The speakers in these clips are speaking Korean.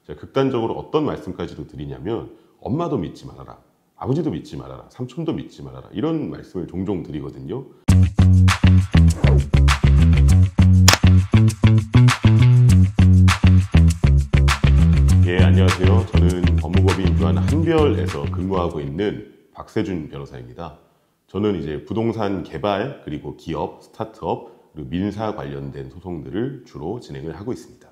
제가 극단적으로 어떤 말씀까지도 드리냐면 엄마도 믿지 말아라, 아버지도 믿지 말아라, 삼촌도 믿지 말아라, 이런 말씀을 종종 드리거든요. 안녕하세요. 저는 법무법인 유한 한별에서 근무하고 있는 박세준 변호사입니다. 저는 이제 부동산 개발, 그리고 기업, 스타트업, 그리고 민사 관련된 소송들을 주로 진행을 하고 있습니다.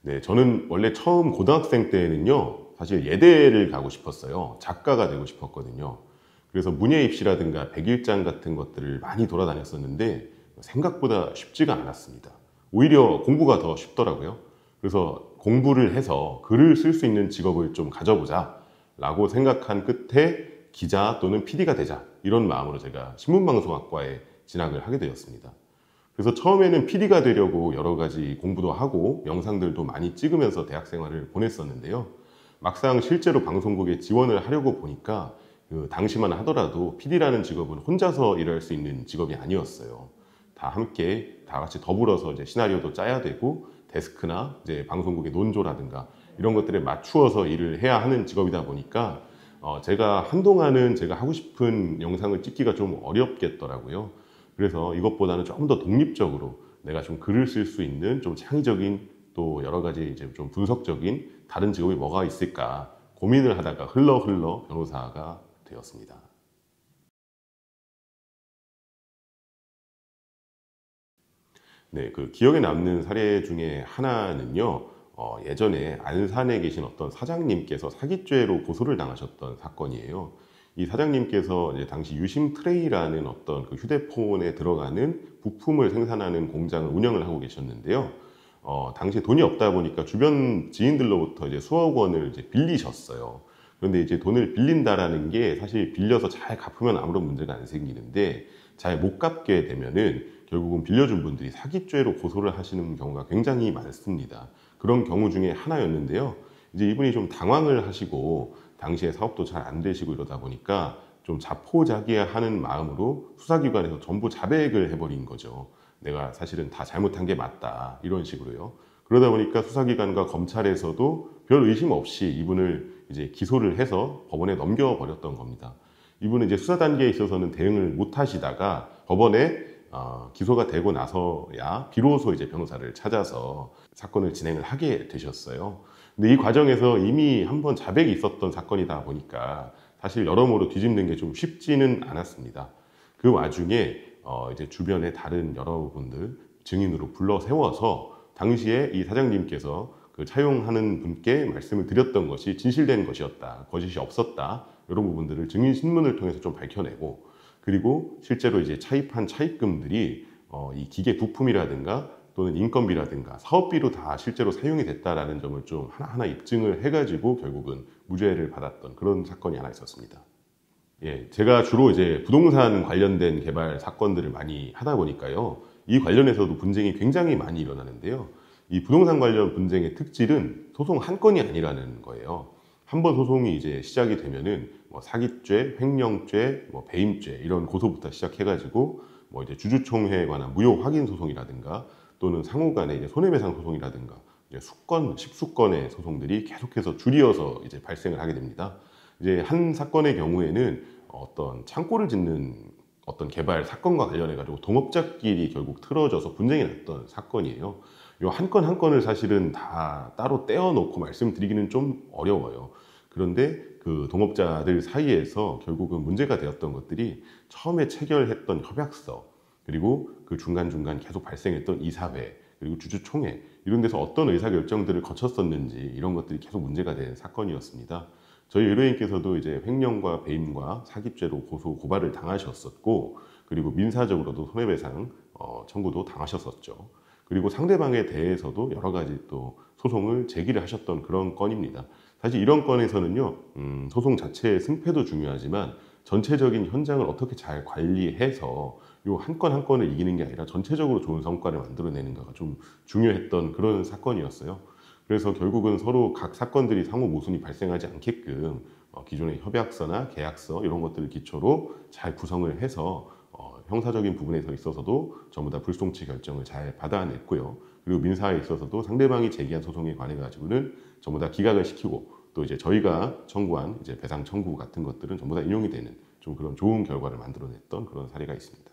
네, 저는 원래 처음 고등학생 때는요, 사실 예대를 가고 싶었어요. 작가가 되고 싶었거든요. 그래서 문예 입시라든가 백일장 같은 것들을 많이 돌아다녔었는데 생각보다 쉽지가 않았습니다. 오히려 공부가 더 쉽더라고요. 그래서 공부를 해서 글을 쓸 수 있는 직업을 좀 가져보자 라고 생각한 끝에 기자 또는 PD가 되자, 이런 마음으로 제가 신문방송학과에 진학을 하게 되었습니다. 그래서 처음에는 PD가 되려고 여러 가지 공부도 하고 영상들도 많이 찍으면서 대학 생활을 보냈었는데요. 막상 실제로 방송국에 지원을 하려고 보니까 당시만 하더라도 PD라는 직업은 혼자서 일할 수 있는 직업이 아니었어요. 다 함께 다 같이 더불어서 이제 시나리오도 짜야 되고 데스크나 이제 방송국의 논조라든가 이런 것들에 맞추어서 일을 해야 하는 직업이다 보니까 제가 한동안은 제가 하고 싶은 영상을 찍기가 좀 어렵겠더라고요. 그래서 이것보다는 조금 더 독립적으로 내가 좀 글을 쓸 수 있는 좀 창의적인, 또 여러 가지 이제 좀 분석적인 다른 직업이 뭐가 있을까 고민을 하다가 흘러 변호사가 되었습니다. 네, 그 기억에 남는 사례 중에 하나는요, 예전에 안산에 계신 어떤 사장님께서 사기죄로 고소를 당하셨던 사건이에요. 이 사장님께서 이제 당시 유심 트레이라는 어떤 그 휴대폰에 들어가는 부품을 생산하는 공장을 운영을 하고 계셨는데요. 당시 돈이 없다 보니까 주변 지인들로부터 이제 수억 원을 이제 빌리셨어요. 그런데 이제 돈을 빌린다라는 게 사실 빌려서 잘 갚으면 아무런 문제가 안 생기는데 잘 못 갚게 되면은 결국은 빌려준 분들이 사기죄로 고소를 하시는 경우가 굉장히 많습니다. 그런 경우 중에 하나였는데요. 이제 이분이 좀 당황을 하시고 당시에 사업도 잘 안 되시고 이러다 보니까 좀 자포자기하는 마음으로 수사기관에서 전부 자백을 해버린 거죠. 내가 사실은 다 잘못한 게 맞다, 이런 식으로요. 그러다 보니까 수사기관과 검찰에서도 별 의심 없이 이분을 이제 기소를 해서 법원에 넘겨버렸던 겁니다. 이분은 이제 수사 단계에 있어서는 대응을 못 하시다가 법원에 기소가 되고 나서야 비로소 이제 변호사를 찾아서 사건을 진행을 하게 되셨어요. 근데 이 과정에서 이미 한번 자백이 있었던 사건이다 보니까 사실 여러모로 뒤집는 게 좀 쉽지는 않았습니다. 그 와중에 이제 주변에 다른 여러분들 증인으로 불러 세워서 당시에 이 사장님께서 그 차용하는 분께 말씀을 드렸던 것이 진실된 것이었다, 거짓이 없었다, 이런 부분들을 증인 신문을 통해서 좀 밝혀내고, 그리고 실제로 이제 차입한 차입금들이 이 기계 부품이라든가 또는 인건비라든가 사업비로 다 실제로 사용이 됐다라는 점을 좀 하나하나 입증을 해가지고 결국은 무죄를 받았던 그런 사건이 하나 있었습니다. 예, 제가 주로 이제 부동산 관련된 개발 사건들을 많이 하다 보니까요, 이 관련해서도 분쟁이 굉장히 많이 일어나는데요. 이 부동산 관련 분쟁의 특질은 소송 한 건이 아니라는 거예요. 한 번 소송이 이제 시작이 되면은 뭐 사기죄, 횡령죄, 뭐 배임죄 이런 고소부터 시작해가지고 뭐 이제 주주총회에 관한 무효 확인 소송이라든가 또는 상호 간의 이제 손해배상 소송이라든가 이제 수건, 10수건의 소송들이 계속해서 줄이어서 이제 발생을 하게 됩니다. 이제 한 사건의 경우에는 어떤 창고를 짓는 어떤 개발 사건과 관련해 가지고 동업자끼리 결국 틀어져서 분쟁이 났던 사건이에요. 요 한 건 한 건을 사실은 다 따로 떼어놓고 말씀드리기는 좀 어려워요. 그런데 그 동업자들 사이에서 결국은 문제가 되었던 것들이 처음에 체결했던 협약서, 그리고 그 중간중간 계속 발생했던 이사회, 그리고 주주총회, 이런 데서 어떤 의사결정들을 거쳤었는지 이런 것들이 계속 문제가 된 사건이었습니다. 저희 의뢰인께서도 이제 횡령과 배임과 사기죄로 고발을 당하셨었고, 그리고 민사적으로도 손해배상 청구도 당하셨었죠. 그리고 상대방에 대해서도 여러 가지 또 소송을 제기를 하셨던 그런 건입니다. 사실 이런 건에서는요, 소송 자체의 승패도 중요하지만 전체적인 현장을 어떻게 잘 관리해서 요 한 건 한 건을 이기는 게 아니라 전체적으로 좋은 성과를 만들어내는가가 좀 중요했던 그런 사건이었어요. 그래서 결국은 서로 각 사건들이 상호 모순이 발생하지 않게끔 기존의 협약서나 계약서 이런 것들을 기초로 잘 구성을 해서 형사적인 부분에서 있어서도 전부 다 불송치 결정을 잘 받아냈고요. 그리고 민사에 있어서도 상대방이 제기한 소송에 관해 가지고는 전부 다 기각을 시키고 또 이제 저희가 청구한 이제 배상 청구 같은 것들은 전부 다 인용이 되는 좀 그런 좋은 결과를 만들어냈던 그런 사례가 있습니다.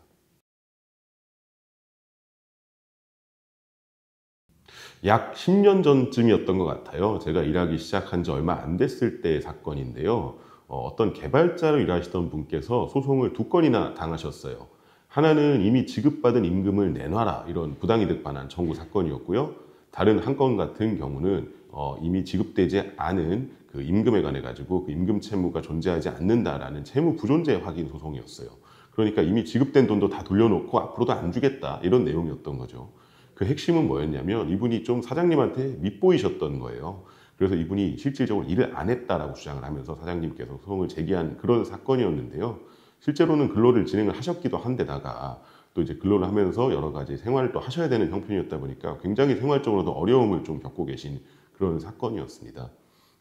약 10년 전쯤이었던 것 같아요. 제가 일하기 시작한 지 얼마 안 됐을 때의 사건인데요. 어떤 개발자로 일하시던 분께서 소송을 두 건이나 당하셨어요. 하나는 이미 지급받은 임금을 내놔라 이런 부당이득 반환 청구 사건이었고요. 다른 한 건 같은 경우는 이미 지급되지 않은 그 임금에 관해 가지고 그 임금 채무가 존재하지 않는다라는 채무 부존재 확인 소송이었어요. 그러니까 이미 지급된 돈도 다 돌려놓고 앞으로도 안 주겠다 이런 내용이었던 거죠. 그 핵심은 뭐였냐면 이분이 좀 사장님한테 밉보이셨던 거예요. 그래서 이분이 실질적으로 일을 안 했다라고 주장을 하면서 사장님께서 소송을 제기한 그런 사건이었는데요. 실제로는 근로를 진행을 하셨기도 한데다가 또 이제 근로를 하면서 여러 가지 생활을 또 하셔야 되는 형편이었다 보니까 굉장히 생활적으로도 어려움을 좀 겪고 계신 그런 사건이었습니다.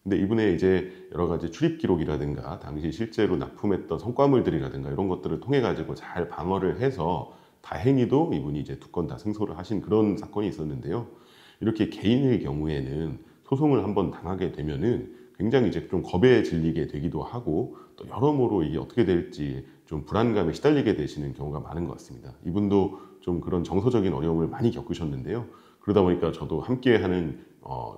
근데 이분의 이제 여러 가지 출입 기록이라든가 당시 실제로 납품했던 성과물들이라든가 이런 것들을 통해 가지고 잘 방어를 해서 다행히도 이분이 이제 두 건 다 승소를 하신 그런 사건이 있었는데요. 이렇게 개인의 경우에는 소송을 한번 당하게 되면은 굉장히 이제 좀 겁에 질리게 되기도 하고 또 여러모로 이게 어떻게 될지 좀 불안감에 시달리게 되시는 경우가 많은 것 같습니다. 이분도 좀 그런 정서적인 어려움을 많이 겪으셨는데요. 그러다 보니까 저도 함께하는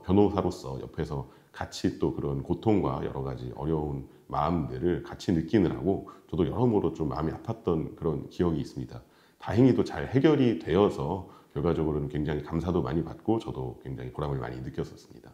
변호사로서 옆에서 같이 또 그런 고통과 여러 가지 어려운 마음들을 같이 느끼느라고 저도 여러모로 좀 마음이 아팠던 그런 기억이 있습니다. 다행히도 잘 해결이 되어서 결과적으로는 굉장히 감사도 많이 받고 저도 굉장히 보람을 많이 느꼈었습니다.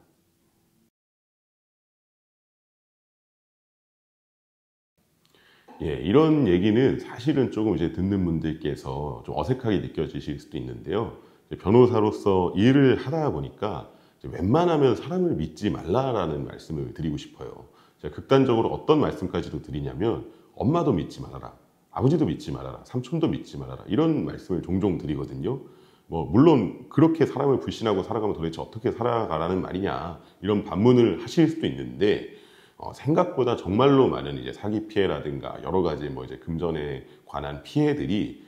예, 이런 얘기는 사실은 조금 이제 듣는 분들께서 좀 어색하게 느껴지실 수도 있는데요. 이제 변호사로서 일을 하다 보니까 이제 웬만하면 사람을 믿지 말라라는 말씀을 드리고 싶어요. 제가 극단적으로 어떤 말씀까지도 드리냐면 엄마도 믿지 말아라. 아버지도 믿지 말아라. 삼촌도 믿지 말아라. 이런 말씀을 종종 드리거든요. 뭐 물론 그렇게 사람을 불신하고 살아가면 도대체 어떻게 살아가라는 말이냐 이런 반문을 하실 수도 있는데 생각보다 정말로 많은 이제 사기 피해라든가 여러 가지 뭐 이제 금전에 관한 피해들이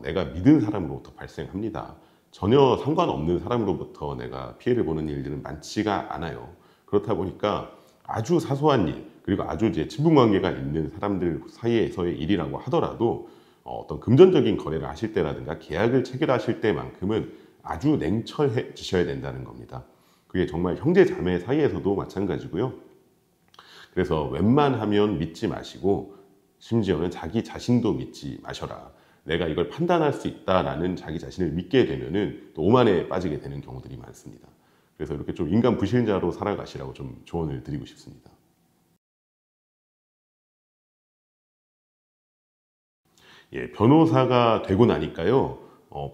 내가 믿은 사람으로부터 발생합니다. 전혀 상관없는 사람으로부터 내가 피해를 보는 일들은 많지가 않아요. 그렇다 보니까 아주 사소한 일, 그리고 아주 이제 친분 관계가 있는 사람들 사이에서의 일이라고 하더라도 어떤 금전적인 거래를 하실 때라든가 계약을 체결하실 때만큼은 아주 냉철해지셔야 된다는 겁니다. 그게 정말 형제 자매 사이에서도 마찬가지고요. 그래서 웬만하면 믿지 마시고 심지어는 자기 자신도 믿지 마셔라. 내가 이걸 판단할 수 있다라는 자기 자신을 믿게 되면은 또 오만에 빠지게 되는 경우들이 많습니다. 그래서 이렇게 좀 인간 불신자로 살아가시라고 좀 조언을 드리고 싶습니다. 예, 변호사가 되고 나니까요.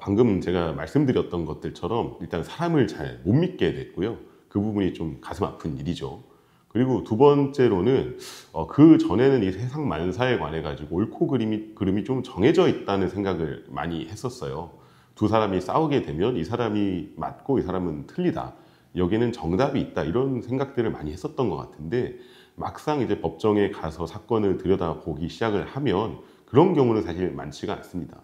방금 제가 말씀드렸던 것들처럼 일단 사람을 잘 못 믿게 됐고요. 그 부분이 좀 가슴 아픈 일이죠. 그리고 두 번째로는 그 전에는 이 세상 만사에 관해 가지고 옳고 그름이 좀 정해져 있다는 생각을 많이 했었어요. 두 사람이 싸우게 되면 이 사람이 맞고 이 사람은 틀리다. 여기는 정답이 있다. 이런 생각들을 많이 했었던 것 같은데 막상 이제 법정에 가서 사건을 들여다보기 시작을 하면 그런 경우는 사실 많지가 않습니다.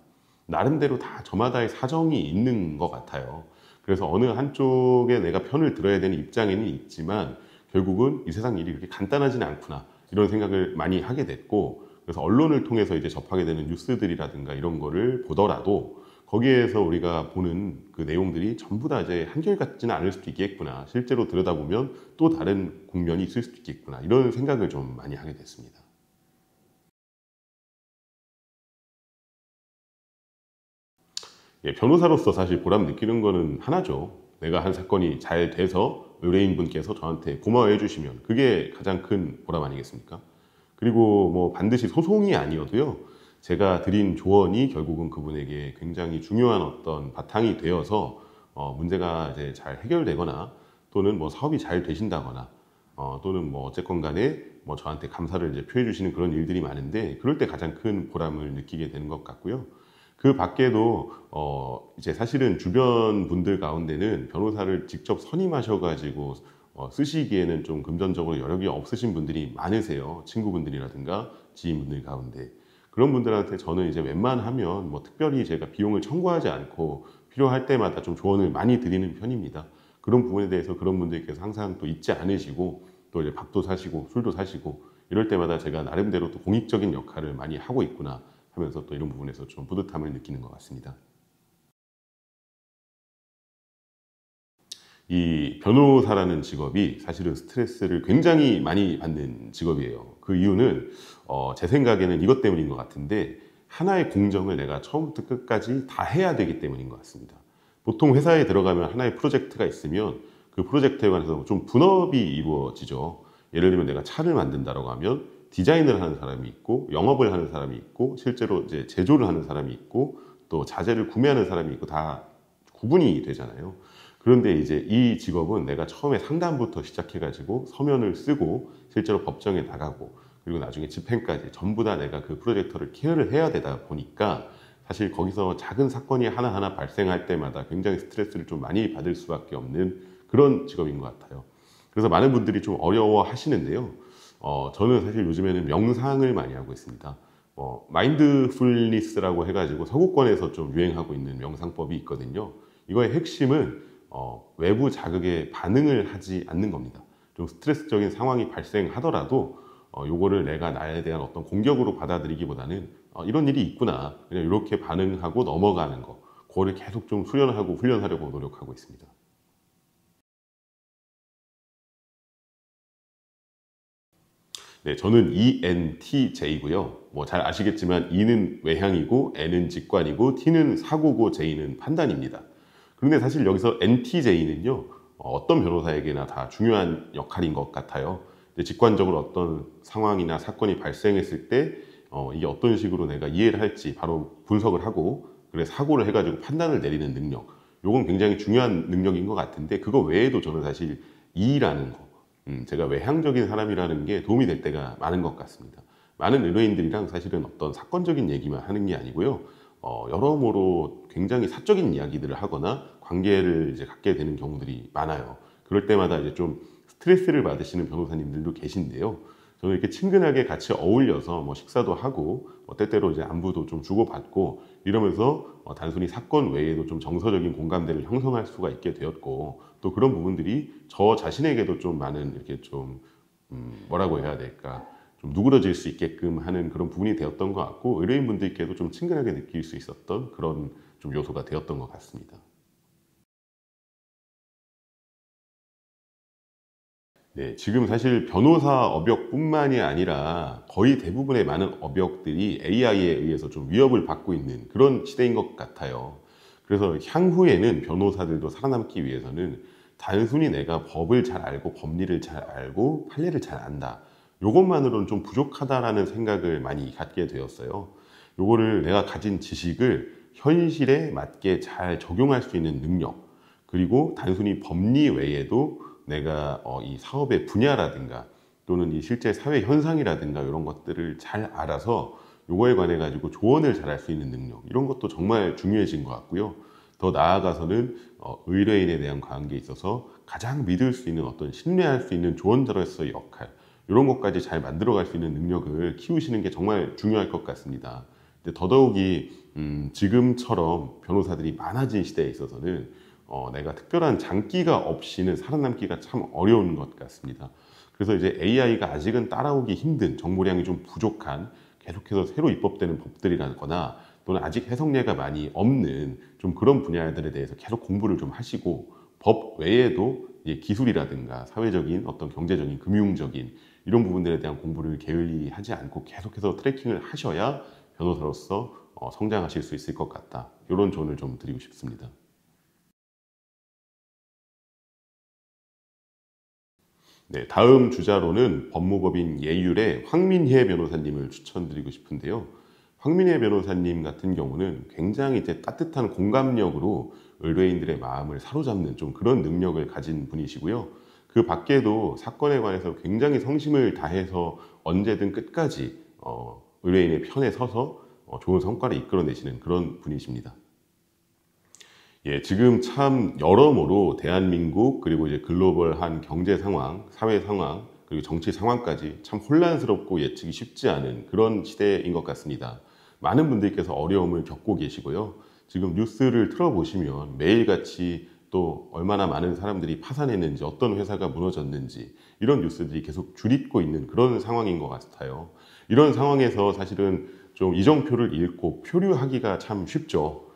나름대로 다 저마다의 사정이 있는 것 같아요. 그래서 어느 한쪽에 내가 편을 들어야 되는 입장에는 있지만 결국은 이 세상 일이 그렇게 간단하지는 않구나 이런 생각을 많이 하게 됐고 그래서 언론을 통해서 이제 접하게 되는 뉴스들이라든가 이런 거를 보더라도 거기에서 우리가 보는 그 내용들이 전부 다 이제 한결같지는 않을 수도 있겠구나 실제로 들여다보면 또 다른 국면이 있을 수도 있겠구나 이런 생각을 좀 많이 하게 됐습니다. 예, 변호사로서 사실 보람 느끼는 거는 하나죠. 내가 한 사건이 잘 돼서 의뢰인분께서 저한테 고마워해 주시면 그게 가장 큰 보람 아니겠습니까? 그리고 뭐 반드시 소송이 아니어도요. 제가 드린 조언이 결국은 그분에게 굉장히 중요한 어떤 바탕이 되어서 문제가 이제 잘 해결되거나 또는 뭐 사업이 잘 되신다거나 또는 뭐 어쨌건 간에 뭐 저한테 감사를 이제 표해 주시는 그런 일들이 많은데 그럴 때 가장 큰 보람을 느끼게 되는 것 같고요. 그 밖에도 이제 사실은 주변 분들 가운데는 변호사를 직접 선임하셔 가지고 쓰시기에는 좀 금전적으로 여력이 없으신 분들이 많으세요. 친구분들이라든가 지인분들 가운데. 그런 분들한테 저는 이제 웬만하면 뭐 특별히 제가 비용을 청구하지 않고 필요할 때마다 좀 조언을 많이 드리는 편입니다. 그런 부분에 대해서 그런 분들께서 항상 또 잊지 않으시고 또 이제 밥도 사시고 술도 사시고 이럴 때마다 제가 나름대로 또 공익적인 역할을 많이 하고 있구나 하면서 또 이런 부분에서 좀 뿌듯함을 느끼는 것 같습니다. 이 변호사라는 직업이 사실은 스트레스를 굉장히 많이 받는 직업이에요. 그 이유는 제 생각에는 이것 때문인 것 같은데 하나의 공정을 내가 처음부터 끝까지 다 해야 되기 때문인 것 같습니다. 보통 회사에 들어가면 하나의 프로젝트가 있으면 그 프로젝트에 관해서 좀 분업이 이루어지죠. 예를 들면 내가 차를 만든다라고 하면 디자인을 하는 사람이 있고 영업을 하는 사람이 있고 실제로 이제 제조를 하는 사람이 있고 또 자재를 구매하는 사람이 있고 다 구분이 되잖아요. 그런데 이제 이 직업은 내가 처음에 상담부터 시작해가지고 서면을 쓰고 실제로 법정에 나가고 그리고 나중에 집행까지 전부 다 내가 그 프로젝터를 케어를 해야 되다 보니까 사실 거기서 작은 사건이 하나하나 발생할 때마다 굉장히 스트레스를 좀 많이 받을 수밖에 없는 그런 직업인 것 같아요. 그래서 많은 분들이 좀 어려워 하시는데요. 저는 사실 요즘에는 명상을 많이 하고 있습니다. 마인드풀니스라고 해가지고 서구권에서 좀 유행하고 있는 명상법이 있거든요. 이거의 핵심은 외부 자극에 반응을 하지 않는 겁니다. 좀 스트레스적인 상황이 발생하더라도 요거를 내가 나에 대한 어떤 공격으로 받아들이기보다는 이런 일이 있구나 그냥 이렇게 반응하고 넘어가는 거 그거를 계속 좀 수련하고 훈련하려고 노력하고 있습니다. 네, 저는 ENTJ고요. 뭐 잘 아시겠지만 E는 외향이고 N은 직관이고 T는 사고고 J는 판단입니다. 그런데 사실 여기서 NTJ는요, 어떤 변호사에게나 다 중요한 역할인 것 같아요. 직관적으로 어떤 상황이나 사건이 발생했을 때 이게 어떤 식으로 내가 이해를 할지 바로 분석을 하고 그래 사고를 해가지고 판단을 내리는 능력. 요건 굉장히 중요한 능력인 것 같은데 그거 외에도 저는 사실 E라는 거, 제가 외향적인 사람이라는 게 도움이 될 때가 많은 것 같습니다. 많은 의뢰인들이랑 사실은 어떤 사건적인 얘기만 하는 게 아니고요. 여러모로 굉장히 사적인 이야기들을 하거나 관계를 이제 갖게 되는 경우들이 많아요. 그럴 때마다 이제 좀 스트레스를 받으시는 변호사님들도 계신데요. 저는 이렇게 친근하게 같이 어울려서 뭐 식사도 하고 때때로 이제 안부도 좀 주고받고 이러면서 단순히 사건 외에도 좀 정서적인 공감대를 형성할 수가 있게 되었고 또 그런 부분들이 저 자신에게도 좀 많은 이렇게 좀 뭐라고 해야 될까 좀 누그러질 수 있게끔 하는 그런 부분이 되었던 것 같고 의뢰인분들께도 좀 친근하게 느낄 수 있었던 그런 좀 요소가 되었던 것 같습니다. 네, 지금 사실 변호사 업역뿐만이 아니라 거의 대부분의 많은 업역들이 AI에 의해서 좀 위협을 받고 있는 그런 시대인 것 같아요. 그래서 향후에는 변호사들도 살아남기 위해서는 단순히 내가 법을 잘 알고 법리를 잘 알고 판례를 잘 안다. 요것만으로는 좀 부족하다라는 생각을 많이 갖게 되었어요. 요거를 내가 가진 지식을 현실에 맞게 잘 적용할 수 있는 능력, 그리고 단순히 법리 외에도 내가 이 사업의 분야라든가 또는 이 실제 사회 현상이라든가 이런 것들을 잘 알아서 요거에 관해 가지고 조언을 잘 할 수 있는 능력 이런 것도 정말 중요해진 것 같고요. 더 나아가서는 의뢰인에 대한 관계에 있어서 가장 믿을 수 있는 어떤 신뢰할 수 있는 조언자로서의 역할 이런 것까지 잘 만들어갈 수 있는 능력을 키우시는 게 정말 중요할 것 같습니다. 근데 더더욱이 지금처럼 변호사들이 많아진 시대에 있어서는 내가 특별한 장기가 없이는 살아남기가 참 어려운 것 같습니다. 그래서 이제 AI가 아직은 따라오기 힘든 정보량이 좀 부족한 계속해서 새로 입법되는 법들이라거나 또는 아직 해석례가 많이 없는 좀 그런 분야들에 대해서 계속 공부를 좀 하시고 법 외에도 기술이라든가 사회적인 어떤 경제적인 금융적인 이런 부분들에 대한 공부를 게을리하지 않고 계속해서 트래킹을 하셔야 변호사로서 성장하실 수 있을 것 같다. 이런 조언을 좀 드리고 싶습니다. 네, 다음 주자로는 법무법인 예율의 황민혜 변호사님을 추천드리고 싶은데요. 황민혜 변호사님 같은 경우는 굉장히 이제 따뜻한 공감력으로 의뢰인들의 마음을 사로잡는 좀 그런 능력을 가진 분이시고요. 그 밖에도 사건에 관해서 굉장히 성심을 다해서 언제든 끝까지 의뢰인의 편에 서서 좋은 성과를 이끌어내시는 그런 분이십니다. 예, 지금 참 여러모로 대한민국 그리고 이제 글로벌한 경제 상황, 사회 상황, 그리고 정치 상황까지 참 혼란스럽고 예측이 쉽지 않은 그런 시대인 것 같습니다. 많은 분들께서 어려움을 겪고 계시고요. 지금 뉴스를 틀어보시면 매일같이 또 얼마나 많은 사람들이 파산했는지, 어떤 회사가 무너졌는지 이런 뉴스들이 계속 줄잇고 있는 그런 상황인 것 같아요. 이런 상황에서 사실은 좀 이정표를 읽고 표류하기가 참 쉽죠.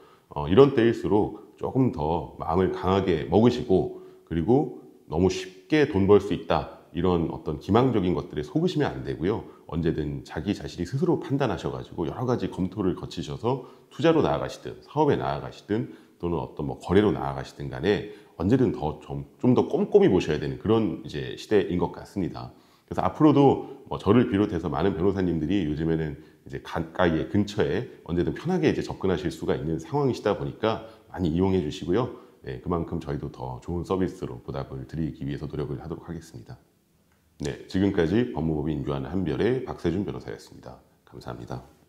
이런 때일수록 조금 더 마음을 강하게 먹으시고, 그리고 너무 쉽게 돈 벌 수 있다 이런 어떤 기망적인 것들에 속으시면 안 되고요. 언제든 자기 자신이 스스로 판단하셔가지고 여러 가지 검토를 거치셔서 투자로 나아가시든 사업에 나아가시든 또는 어떤 뭐 거래로 나아가시든 간에 언제든 좀 더 꼼꼼히 보셔야 되는 그런 이제 시대인 것 같습니다. 그래서 앞으로도 뭐 저를 비롯해서 많은 변호사님들이 요즘에는 이제 가까이에 근처에 언제든 편하게 이제 접근하실 수가 있는 상황이시다 보니까 많이 이용해 주시고요. 네, 그만큼 저희도 더 좋은 서비스로 보답을 드리기 위해서 노력을 하도록 하겠습니다. 네, 지금까지 법무법인 유한한별의 박세준 변호사였습니다. 감사합니다.